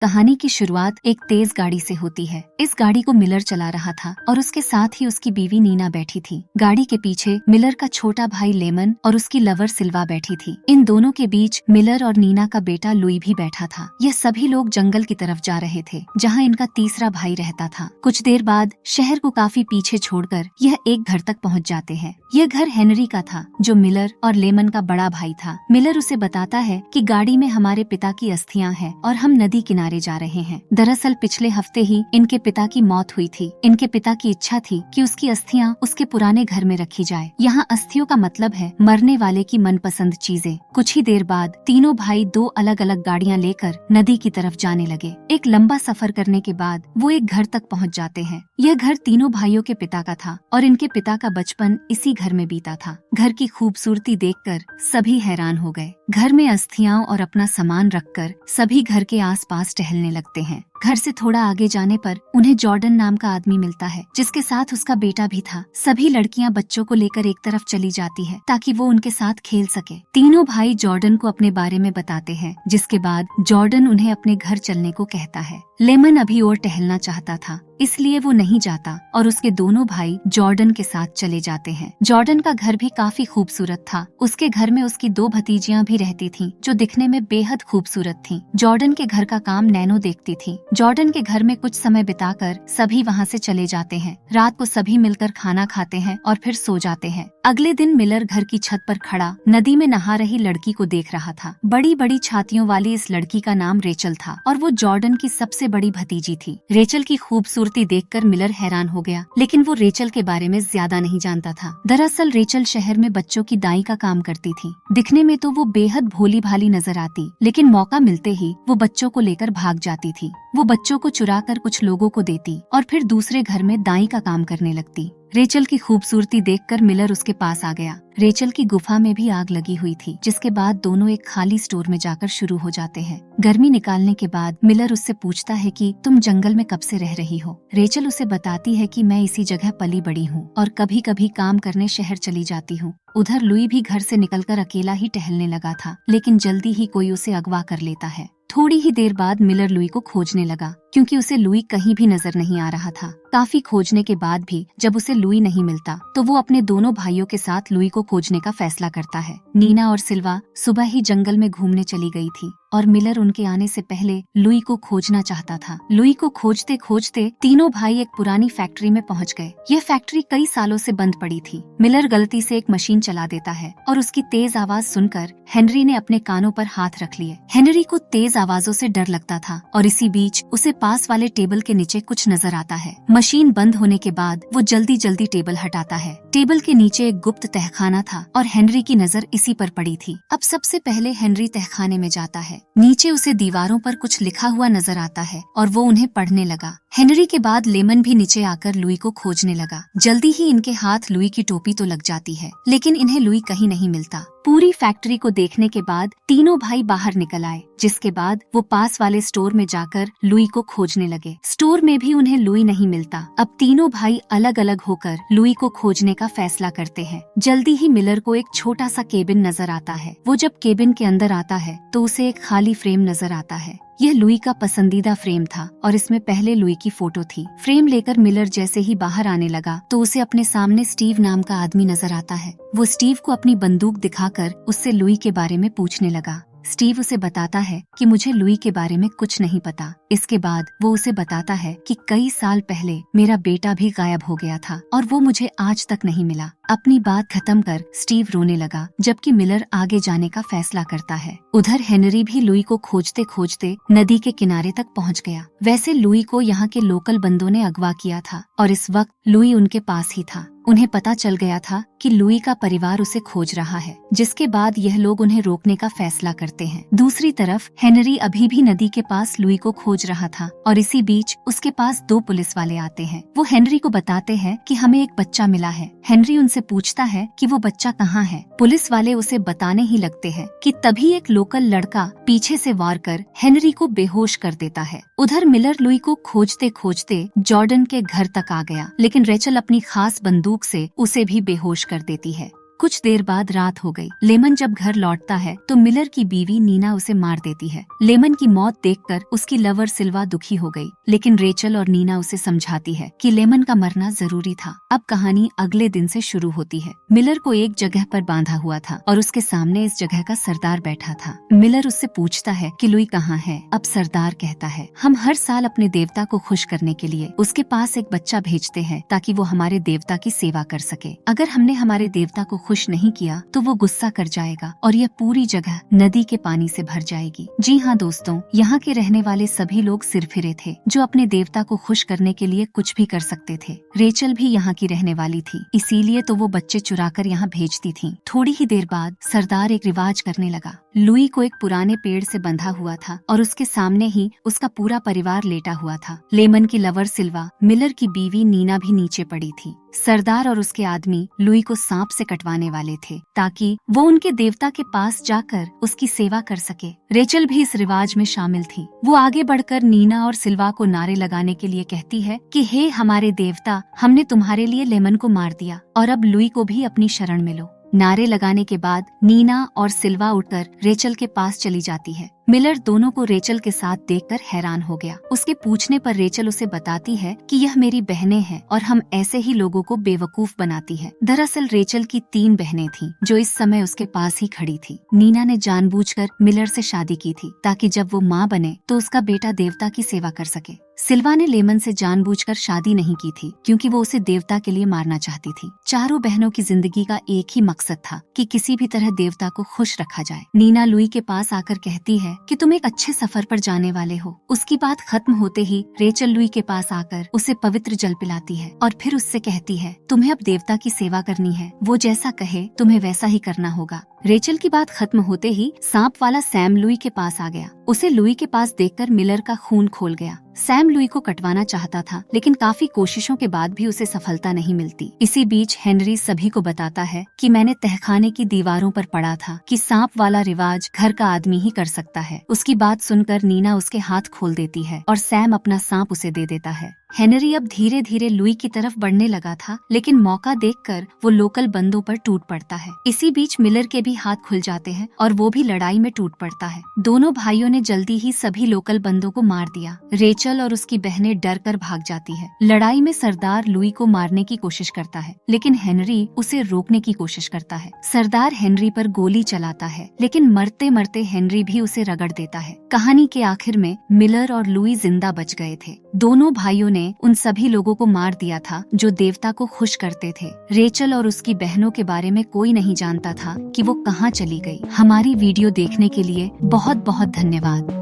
कहानी की शुरुआत एक तेज गाड़ी से होती है। इस गाड़ी को मिलर चला रहा था और उसके साथ ही उसकी बीवी नीना बैठी थी। गाड़ी के पीछे मिलर का छोटा भाई लेमन और उसकी लवर सिल्वा बैठी थी। इन दोनों के बीच मिलर और नीना का बेटा लुई भी बैठा था। यह सभी लोग जंगल की तरफ जा रहे थे, जहाँ इनका तीसरा भाई रहता था। कुछ देर बाद शहर को काफी पीछे छोड़कर यह एक घर तक पहुँच जाते हैं। यह घर हेनरी का था, जो मिलर और लेमन का बड़ा भाई था। मिलर उसे बताता है कि गाड़ी में हमारे पिता की अस्थियां हैं और हम नदी किनारे जा रहे हैं। दरअसल पिछले हफ्ते ही इनके पिता की मौत हुई थी। इनके पिता की इच्छा थी कि उसकी अस्थियां उसके पुराने घर में रखी जाए। यहाँ अस्थियों का मतलब है मरने वाले की मनपसंद चीजें। कुछ ही देर बाद तीनों भाई दो अलग अलग गाड़ियाँ लेकर नदी की तरफ जाने लगे। एक लंबा सफर करने के बाद वो एक घर तक पहुँच जाते हैं। यह घर तीनों भाइयों के पिता का था और इनके पिता का बचपन इसी घर में बीता था। घर की खूबसूरती देखकर सभी हैरान हो गए। घर में अस्थियां और अपना सामान रखकर सभी घर के आसपास टहलने लगते हैं। घर से थोड़ा आगे जाने पर उन्हें जॉर्डन नाम का आदमी मिलता है, जिसके साथ उसका बेटा भी था। सभी लड़कियां बच्चों को लेकर एक तरफ चली जाती है ताकि वो उनके साथ खेल सके। तीनों भाई जॉर्डन को अपने बारे में बताते हैं, जिसके बाद जॉर्डन उन्हें अपने घर चलने को कहता है। लेमन अभी और टहलना चाहता था, इसलिए वो नहीं जाता और उसके दोनों भाई जॉर्डन के साथ चले जाते हैं। जॉर्डन का घर भी काफी खूबसूरत था। उसके घर में उसकी दो भतीजियां भी रहती थीं, जो दिखने में बेहद खूबसूरत थीं। जॉर्डन के घर का काम नैनो देखती थी। जॉर्डन के घर में कुछ समय बिताकर सभी वहाँ से चले जाते हैं। रात को सभी मिलकर खाना खाते हैं और फिर सो जाते हैं। अगले दिन मिलर घर की छत पर खड़ा नदी में नहा रही लड़की को देख रहा था। बड़ी बड़ी छातियों वाली इस लड़की का नाम रेचल था और वो जॉर्डन की सबसे बड़ी भतीजी थी। रेचल की खूबसूरती देखकर मिलर हैरान हो गया, लेकिन वो रेचल के बारे में ज्यादा नहीं जानता था। दरअसल रेचल शहर में बच्चों की दाई का काम करती थी। दिखने में तो वो बेहद भोली भाली नजर आती, लेकिन मौका मिलते ही वो बच्चों को लेकर भाग जाती थी। वो बच्चों को चुराकर कुछ लोगों को देती और फिर दूसरे घर में दाई का काम करने लगती। रेचल की खूबसूरती देखकर मिलर उसके पास आ गया। रेचल की गुफा में भी आग लगी हुई थी, जिसके बाद दोनों एक खाली स्टोर में जाकर शुरू हो जाते हैं। गर्मी निकालने के बाद मिलर उससे पूछता है कि तुम जंगल में कब से रह रही हो। रेचल उसे बताती है कि मैं इसी जगह पली बड़ी हूँ और कभी कभी काम करने शहर चली जाती हूँ। उधर लुई भी घर से निकलकर अकेला ही टहलने लगा था, लेकिन जल्दी ही कोई उसे अगवा कर लेता है। थोड़ी ही देर बाद मिलर लुई को खोजने लगा, क्योंकि उसे लुई कहीं भी नजर नहीं आ रहा था। काफी खोजने के बाद भी जब उसे लुई नहीं मिलता, तो वो अपने दोनों भाइयों के साथ लुई को खोजने का फैसला करता है। नीना और सिल्वा सुबह ही जंगल में घूमने चली गई थी और मिलर उनके आने से पहले लुई को खोजना चाहता था। लुई को खोजते खोजते तीनों भाई एक पुरानी फैक्ट्री में पहुंच गए। यह फैक्ट्री कई सालों से बंद पड़ी थी। मिलर गलती से एक मशीन चला देता है और उसकी तेज आवाज सुनकर हेनरी ने अपने कानों पर हाथ रख लिए। हेनरी को तेज आवाजों से डर लगता था और इसी बीच उसे पास वाले टेबल के नीचे कुछ नजर आता है। मशीन बंद होने के बाद वो जल्दी जल्दी टेबल हटाता है। टेबल के नीचे एक गुप्त तहखाना था और हेनरी की नजर इसी पर पड़ी थी। अब सबसे पहले हेनरी तहखाने में जाता है। नीचे उसे दीवारों पर कुछ लिखा हुआ नजर आता है और वो उन्हें पढ़ने लगा। हेनरी के बाद लेमन भी नीचे आकर लुई को खोजने लगा। जल्दी ही इनके हाथ लुई की टोपी तो लग जाती है, लेकिन इन्हें लुई कहीं नहीं मिलता। पूरी फैक्ट्री को देखने के बाद तीनों भाई बाहर निकल आए, जिसके बाद वो पास वाले स्टोर में जाकर लुई को खोजने लगे। स्टोर में भी उन्हें लुई नहीं मिलता। अब तीनों भाई अलग अलग होकर लुई को खोजने का फैसला करते हैं। जल्दी ही मिलर को एक छोटा सा केबिन नजर आता है। वो जब केबिन के अंदर आता है तो उसे एक खाली फ्रेम नजर आता है। यह लुई का पसंदीदा फ्रेम था और इसमें पहले लुई की फोटो थी। फ्रेम लेकर मिलर जैसे ही बाहर आने लगा तो उसे अपने सामने स्टीव नाम का आदमी नजर आता है। वो स्टीव को अपनी बंदूक दिखाकर उससे लुई के बारे में पूछने लगा। स्टीव उसे बताता है कि मुझे लुई के बारे में कुछ नहीं पता। इसके बाद वो उसे बताता है कि कई साल पहले मेरा बेटा भी गायब हो गया था और वो मुझे आज तक नहीं मिला। अपनी बात खत्म कर स्टीव रोने लगा, जबकि मिलर आगे जाने का फैसला करता है। उधर हेनरी भी लुई को खोजते खोजते नदी के किनारे तक पहुंच गया। वैसे लुई को यहाँ के लोकल बंदों ने अगवा किया था और इस वक्त लुई उनके पास ही था। उन्हें पता चल गया था कि लुई का परिवार उसे खोज रहा है, जिसके बाद यह लोग उन्हें रोकने का फैसला करते हैं। दूसरी तरफ हेनरी अभी भी नदी के पास लुई को खोज रहा था और इसी बीच उसके पास दो पुलिस वाले आते हैं। वो हेनरी को बताते हैं कि हमें एक बच्चा मिला है। हेनरी उनसे पूछता है कि वो बच्चा कहाँ है। पुलिस वाले उसे बताने ही लगते हैं कि तभी एक लोकल लड़का पीछे से वार कर हेनरी को बेहोश कर देता है। उधर मिलर लुई को खोजते खोजते जॉर्डन के घर तक आ गया, लेकिन रेचल अपनी खास बंदूक से उसे भी बेहोश कर देती है। कुछ देर बाद रात हो गई। लेमन जब घर लौटता है तो मिलर की बीवी नीना उसे मार देती है। लेमन की मौत देखकर उसकी लवर सिल्वा दुखी हो गई, लेकिन रेचल और नीना उसे समझाती है कि लेमन का मरना जरूरी था। अब कहानी अगले दिन से शुरू होती है। मिलर को एक जगह पर बांधा हुआ था और उसके सामने इस जगह का सरदार बैठा था। मिलर उससे पूछता है कि लुई कहाँ है। अब सरदार कहता है, हम हर साल अपने देवता को खुश करने के लिए उसके पास एक बच्चा भेजते हैं ताकि वो हमारे देवता की सेवा कर सके। अगर हमने हमारे देवता को खुश नहीं किया तो वो गुस्सा कर जाएगा और यह पूरी जगह नदी के पानी से भर जाएगी। जी हाँ दोस्तों, यहाँ के रहने वाले सभी लोग सिरफिरे थे जो अपने देवता को खुश करने के लिए कुछ भी कर सकते थे। रेचल भी यहाँ की रहने वाली थी, इसीलिए तो वो बच्चे चुराकर यहाँ भेजती थी। थोड़ी ही देर बाद सरदार एक रिवाज करने लगा। लुई को एक पुराने पेड़ से बंधा हुआ था और उसके सामने ही उसका पूरा परिवार लेटा हुआ था। लेमन की लवर सिल्वा, मिलर की बीवी नीना भी नीचे पड़ी थी। सरदार और उसके आदमी लुई को सांप से कटवाने वाले थे ताकि वो उनके देवता के पास जाकर उसकी सेवा कर सके। रेचल भी इस रिवाज में शामिल थी। वो आगे बढ़कर नीना और सिल्वा को नारे लगाने के लिए कहती है कि हे हमारे देवता, हमने तुम्हारे लिए लेमन को मार दिया और अब लुई को भी अपनी शरण में लो। नारे लगाने के बाद नीना और सिल्वा उठकर रेचल के पास चली जाती है। मिलर दोनों को रेचल के साथ देखकर हैरान हो गया। उसके पूछने पर रेचल उसे बताती है कि यह मेरी बहनें हैं और हम ऐसे ही लोगों को बेवकूफ बनाती है। दरअसल रेचल की 3 बहनें थीं जो इस समय उसके पास ही खड़ी थी। नीना ने जानबूझकर मिलर से शादी की थी ताकि जब वो माँ बने तो उसका बेटा देवता की सेवा कर सके। सिल्वा ने लेमन से जानबूझकर शादी नहीं की थी क्योंकि वो उसे देवता के लिए मारना चाहती थी। चारों बहनों की जिंदगी का एक ही मकसद था कि किसी भी तरह देवता को खुश रखा जाए। नीना लुई के पास आकर कहती है कि तुम एक अच्छे सफर पर जाने वाले हो। उसकी बात खत्म होते ही रेचल लुई के पास आकर उसे पवित्र जल पिलाती है और फिर उससे कहती है, तुम्हें अब देवता की सेवा करनी है, वो जैसा कहे तुम्हें वैसा ही करना होगा। रेचल की बात खत्म होते ही सांप वाला सैम लुई के पास आ गया। उसे लुई के पास देखकर मिलर का खून खोल गया। सैम लुई को कटवाना चाहता था, लेकिन काफी कोशिशों के बाद भी उसे सफलता नहीं मिलती। इसी बीच हेनरी सभी को बताता है कि मैंने तहखाने की दीवारों पर पढ़ा था कि सांप वाला रिवाज घर का आदमी ही कर सकता है। उसकी बात सुनकर नीना उसके हाथ खोल देती है और सैम अपना सांप उसे दे देता है। हेनरी अब धीरे धीरे लुई की तरफ बढ़ने लगा था, लेकिन मौका देखकर वो लोकल बंदों पर टूट पड़ता है। इसी बीच मिलर के भी हाथ खुल जाते हैं और वो भी लड़ाई में टूट पड़ता है। दोनों भाइयों ने जल्दी ही सभी लोकल बंदों को मार दिया। रेचल और उसकी बहनें डर कर भाग जाती है। लड़ाई में सरदार लुई को मारने की कोशिश करता है, लेकिन हेनरी उसे रोकने की कोशिश करता है। सरदार हेनरी पर गोली चलाता है, लेकिन मरते मरते हेनरी भी उसे रगड़ देता है। कहानी के आखिर में मिलर और लुई जिंदा बच गए थे। दोनों भाइयों ने उन सभी लोगों को मार दिया था जो देवता को खुश करते थे। रेचल और उसकी बहनों के बारे में कोई नहीं जानता था कि वो कहाँ चली गई। हमारी वीडियो देखने के लिए बहुत बहुत धन्यवाद।